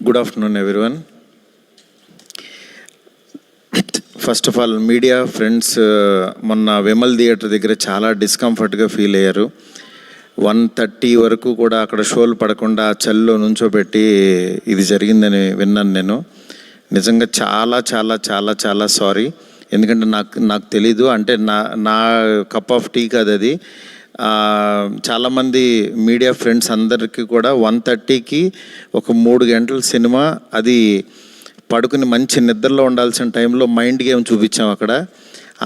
Good afternoon, everyone. First of all media friends మొన్న Vimal theatre దగ్గర చాలా డిస్కంఫర్ట్గా ఫీల్ అయ్యారు. 1:30 వరకు కూడా అక్కడ షోలు పడకుండా చల్లో నుంచోబెట్టి ఇది జరిగిందని విన్నాను నేను. నిజంగా చాలా చాలా చాలా చాలా సారీ. ఎందుకంటే నాకు తెలీదు, అంటే నా కప్ ఆఫ్ టీ కాదు అది. చాలామంది మీడియా ఫ్రెండ్స్ అందరికీ కూడా 1:30కి ఒక 3 గంటల సినిమా, అది పడుకుని మంచి నిద్రలో ఉండాల్సిన టైంలో మైండ్ గేమ్ చూపించాం అక్కడ.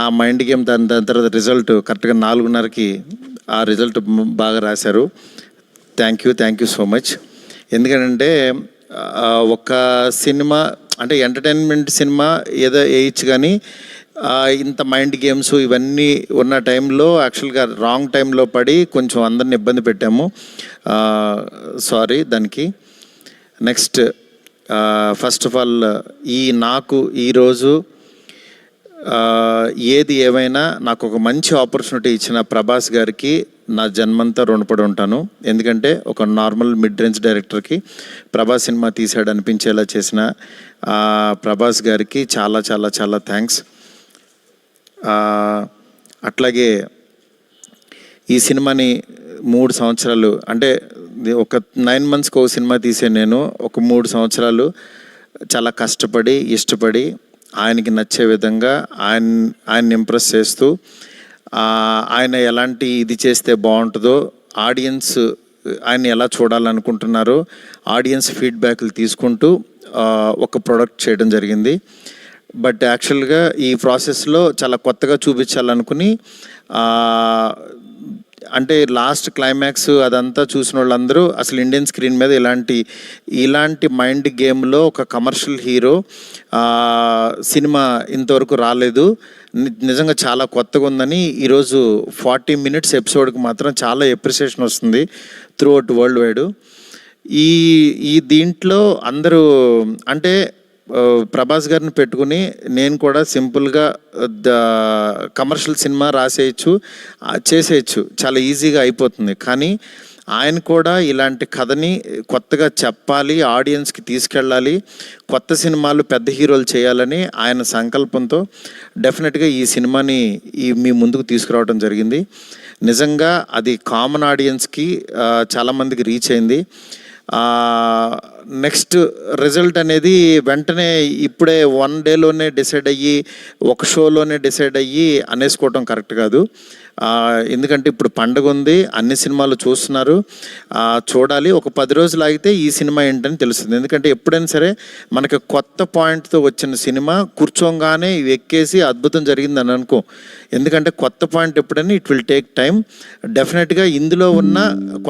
ఆ మైండ్ గేమ్ దాని తర్వాత రిజల్ట్ కరెక్ట్గా 4:30కి ఆ రిజల్ట్ బాగా రాశారు. Thank you so much. ఎందుకంటే ఒక సినిమా అంటే ఎంటర్టైన్మెంట్ సినిమా ఏదో వేయచ్చు, కానీ ఇంత మైండ్ గేమ్స్ ఇవన్నీ ఉన్న టైంలో యాక్చువల్గా రాంగ్ టైంలో పడి కొంచెం అందరిని ఇబ్బంది పెట్టాము. సారీ దానికి. నెక్స్ట్ ఫస్ట్ ఆఫ్ ఆల్ నాకు ఈరోజు ఏది ఏమైనా నాకు ఒక మంచి ఆపర్చునిటీ ఇచ్చిన ప్రభాస్ గారికి నా జన్మంతా రుణపడి ఉంటాను. ఎందుకంటే ఒక నార్మల్ మిడ్ రేంజ్ డైరెక్టర్కి ప్రభాస్ సినిమా తీసాడు అనిపించేలా చేసిన ప్రభాస్ గారికి చాలా చాలా చాలా థ్యాంక్స్. అట్లాగే ఈ సినిమాని 3 సంవత్సరాలు, అంటే ఒక 9 మంత్స్కి ఒక సినిమా తీసే నేను ఒక 3 సంవత్సరాలు చాలా కష్టపడి ఇష్టపడి ఆయనకి నచ్చే విధంగా ఆయన్ని ఇంప్రెస్ చేస్తూ, ఆయన ఎలాంటి ఇది చేస్తే బాగుంటుందో, ఆడియన్స్ ఆయన ఎలా చూడాలనుకుంటున్నారో ఆడియన్స్ ఫీడ్బ్యాక్లు తీసుకుంటూ ఒక ప్రోడక్ట్ చేయడం జరిగింది. బట్ యాక్చువల్గా ఈ ప్రాసెస్లో చాలా కొత్తగా చూపించాలనుకుని, అంటే లాస్ట్ క్లైమాక్స్ అదంతా చూసిన వాళ్ళందరూ అసలు ఇండియన్ స్క్రీన్ మీద ఇలాంటి మైండ్ గేమ్లో ఒక కమర్షియల్ హీరో సినిమా ఇంతవరకు రాలేదు, నిజంగా చాలా కొత్తగా ఉందని. ఈరోజు 40 minutes ఎపిసోడ్కి మాత్రం చాలా ఎప్రిసియేషన్ వస్తుంది త్రూ అవుట్ వరల్డ్ వైడ్. ఈ దీంట్లో అందరూ అంటే ప్రభాస్ గారిని పెట్టుకుని నేను కూడా సింపుల్గా కమర్షియల్ సినిమా రాసేయచ్చు, చేసేయచ్చు, చాలా ఈజీగా అయిపోతుంది. కానీ ఆయన కూడా ఇలాంటి కథని కొత్తగా చెప్పాలి, ఆడియన్స్కి తీసుకెళ్ళాలి, కొత్త సినిమాలు పెద్ద హీరోలు చేయాలని ఆయన సంకల్పంతో డెఫినెట్గా ఈ సినిమాని మీ ముందుకు తీసుకురావడం జరిగింది. నిజంగా అది కామన్ ఆడియన్స్కి చాలామందికి రీచ్ అయింది. నెక్స్ట్ రిజల్ట్ అనేది వెంటనే ఇప్పుడే 1 డేలోనే డిసైడ్ అయ్యి ఒక షోలోనే డిసైడ్ అయ్యి అనేసుకోవటం కరెక్ట్ కాదు. ఎందుకంటే ఇప్పుడు పండుగ ఉంది, అన్ని సినిమాలు చూస్తున్నారు, చూడాలి. ఒక 10 రోజులు ఆగితే ఈ సినిమా ఏంటని తెలుస్తుంది. ఎందుకంటే ఎప్పుడైనా సరే మనకి కొత్త పాయింట్తో వచ్చిన సినిమా కూర్చోగానే ఎక్కేసి అద్భుతం జరిగిందని అనుకో. ఎందుకంటే కొత్త పాయింట్ ఎప్పుడైనా ఇట్ విల్ టేక్ టైం. డెఫినెట్గా ఇందులో ఉన్న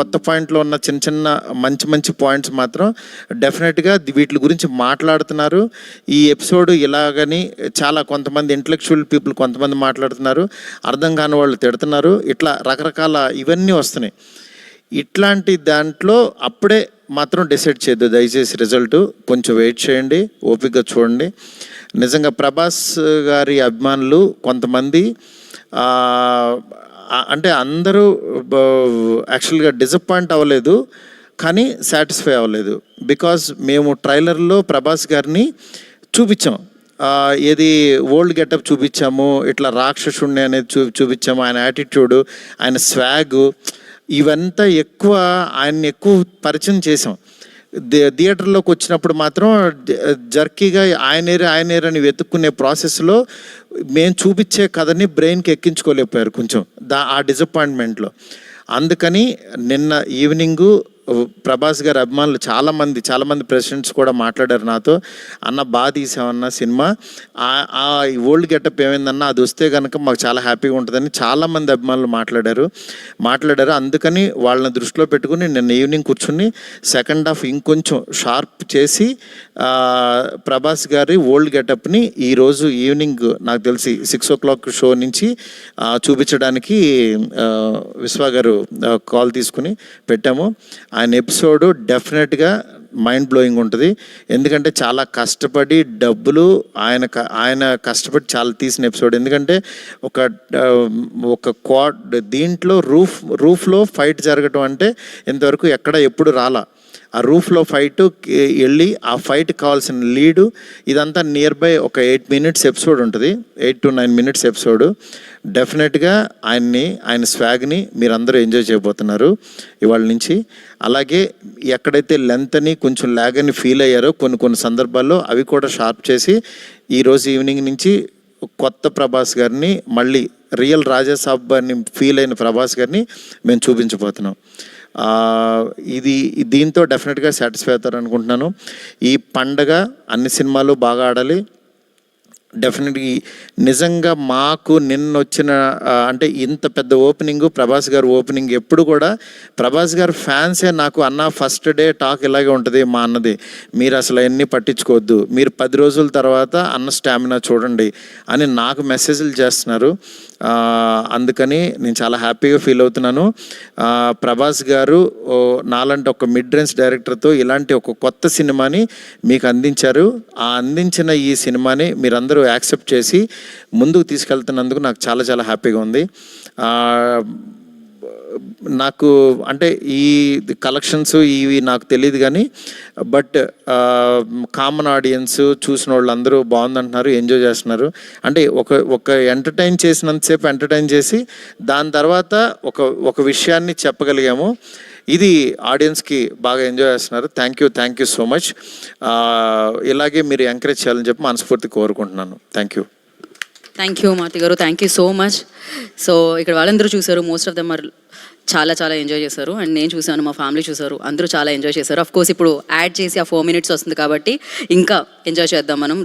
కొత్త పాయింట్లో ఉన్న చిన్న చిన్న మంచి పాయింట్స్ మాత్రం డెఫినెట్గా వీటి గురించి మాట్లాడుతున్నారు. ఈ ఎపిసోడ్ ఇలాగని చాలా కొంతమంది ఇంటలెక్చువల్ పీపుల్ కొంతమంది మాట్లాడుతున్నారు, అర్థం కాని వాళ్ళు తిడుతున్నారు, ఇట్లా రకరకాల ఇవన్నీ వస్తున్నాయి. ఇట్లాంటి దాంట్లో అప్పుడే మాత్రం డిసైడ్ చేయొద్దు దయచేసి. రిజల్ట్ కొంచెం వెయిట్ చేయండి, ఓపికగా చూడండి. నిజంగా ప్రభాస్ గారి అభిమానులు కొంతమంది అంటే అందరూ యాక్చువల్గా డిసప్పాయింట్ అవ్వలేదు, కానీ సాటిస్ఫై అవ్వలేదు. బికాజ్ మేము ట్రైలర్లో ప్రభాస్ గారిని చూపించాం, ఏది ఓల్డ్ గెటప్ చూపించాము, ఇట్లా రాక్షసుణ్ణి అనేది చూపించాము, ఆయన యాటిట్యూడు, ఆయన స్వాగ్, ఇవంతా ఆయన్ని ఎక్కువ పరిచయం చేసాం. థియేటర్లోకి వచ్చినప్పుడు మాత్రం జర్కీగా ఆయనేరని వెతుక్కునే ప్రాసెస్లో మేము చూపించే కథని బ్రెయిన్కి ఎక్కించుకోలేకపోయారు కొంచెం ఆ డిసప్పాయింట్మెంట్లో. అందుకని నిన్న ఈవినింగు ప్రభాస్ గారి అభిమానులు చాలామంది ప్రెసిడెంట్స్ కూడా మాట్లాడారు నాతో, అన్న బాగా తీసామన్న సినిమా, ఆ ఓల్డ్ గెటప్ ఏమైందన్న అది వస్తే కనుక మాకు చాలా హ్యాపీగా ఉంటుందని చాలామంది అభిమానులు మాట్లాడారు. అందుకని వాళ్ళని దృష్టిలో పెట్టుకుని నిన్న ఈవినింగ్ కూర్చుని సెకండ్ హాఫ్ ఇంకొంచెం షార్ప్ చేసి ప్రభాస్ గారి ఓల్డ్ గెటప్ని ఈరోజు ఈవినింగ్ నాకు తెలిసి 6 o'clock షో నుంచి చూపించడానికి విశ్వ గారు కాల్ తీసుకుని పెట్టాము. ఆయన ఎపిసోడు డెఫినెట్గా మైండ్ బ్లోయింగ్ ఉంటుంది. ఎందుకంటే చాలా కష్టపడి డబ్బులు ఆయన కష్టపడి చాలా తీసిన ఎపిసోడ్. ఎందుకంటే ఒక దీంట్లో రూఫ్లో ఫైట్ జరగటం అంటే ఇంతవరకు ఎప్పుడు రాలా. ఆ రూఫ్లో ఫైట్ వెళ్ళి ఆ ఫైట్ కావాల్సిన లీడు ఇదంతా నియర్ బై ఒక 8 minutes ఎపిసోడ్ ఉంటుంది, 8 to 9 minutes ఎపిసోడ్. డెఫినెట్గా ఆయన స్వాగ్ని మీరందరూ ఎంజాయ్ చేయబోతున్నారు ఇవాళ నుంచి. అలాగే ఎక్కడైతే లెంత్ అని కొంచెం ల్యాగ్ అని ఫీల్ అయ్యారో కొన్ని సందర్భాల్లో అవి కూడా షార్ప్ చేసి ఈరోజు ఈవినింగ్ నుంచి కొత్త ప్రభాస్ గారిని, మళ్ళీ రియల్ రాజాసాబ్ అని ఫీల్ అయిన ప్రభాస్ గారిని మేము చూపించబోతున్నాం. దీంతో డెఫినెట్గా సాటిస్ఫై అవుతారు అనుకుంటున్నాను. ఈ పండగ అన్ని సినిమాలు బాగా ఆడాలి. డెఫినెట్గా నిజంగా మాకు నిన్న వచ్చిన అంటే ఇంత పెద్ద ఓపెనింగ్, ప్రభాస్ గారు ఓపెనింగ్ ఎప్పుడు కూడా ప్రభాస్ గారు ఫ్యాన్సే నాకు అన్న ఫస్ట్ డే టాక్ ఇలాగే ఉంటుంది మా అన్నది, మీరు అసలు ఎన్ని పట్టించుకోవద్దు, మీరు 10 రోజుల తర్వాత అన్న స్టామినా చూడండి అని నాకు మెసేజ్లు చేస్తున్నారు. అందుకని నేను చాలా హ్యాపీగా ఫీల్ అవుతున్నాను. ప్రభాస్ గారు నాలాంటి ఒక మిడ్ రేంజ్ డైరెక్టర్తో ఇలాంటి ఒక కొత్త సినిమాని మీకు అందించారు. అందించిన ఈ సినిమాని మీరందరూ యాక్సెప్ట్ చేసి ముందుకు తీసుకెళ్తున్నందుకు నాకు చాలా చాలా హ్యాపీగా ఉంది. నాకు అంటే ఈ కలెక్షన్స్ ఇవి నాకు తెలియదు కానీ బట్ కామన్ ఆడియన్స్ చూసిన వాళ్ళు అందరూ బాగుందంటున్నారు, ఎంజాయ్ చేస్తున్నారు. అంటే ఒక ఎంటర్టైన్ చేసినంతసేపు ఎంటర్టైన్ చేసి దాని తర్వాత ఒక విషయాన్ని చెప్పగలిగాము. ఇది ఆడియన్స్కి బాగా ఎంజాయ్ చేస్తున్నారు. Thank you so much. ఇలాగే మీరు ఎంకరేజ్ చేయాలని చెప్పి మనస్ఫూర్తి కోరుకుంటున్నాను. థ్యాంక్ యూ మారుతి గారు, thank you so much. So ఇక్కడ వాళ్ళందరూ చూసారు, మోస్ట్ ఆఫ్ దెమ్ ఆర్ చాలా చాలా ఎంజాయ్ చేశారు. అండ్ నేను చూసాను, మా ఫ్యామిలీ చూసారు, అందరూ చాలా ఎంజాయ్ చేశారు. అఫ్ కోర్స్ ఇప్పుడు యాడ్ చేసి ఆ 4 minutes వస్తుంది కాబట్టి ఇంకా ఎంజాయ్ చేద్దాం మనం.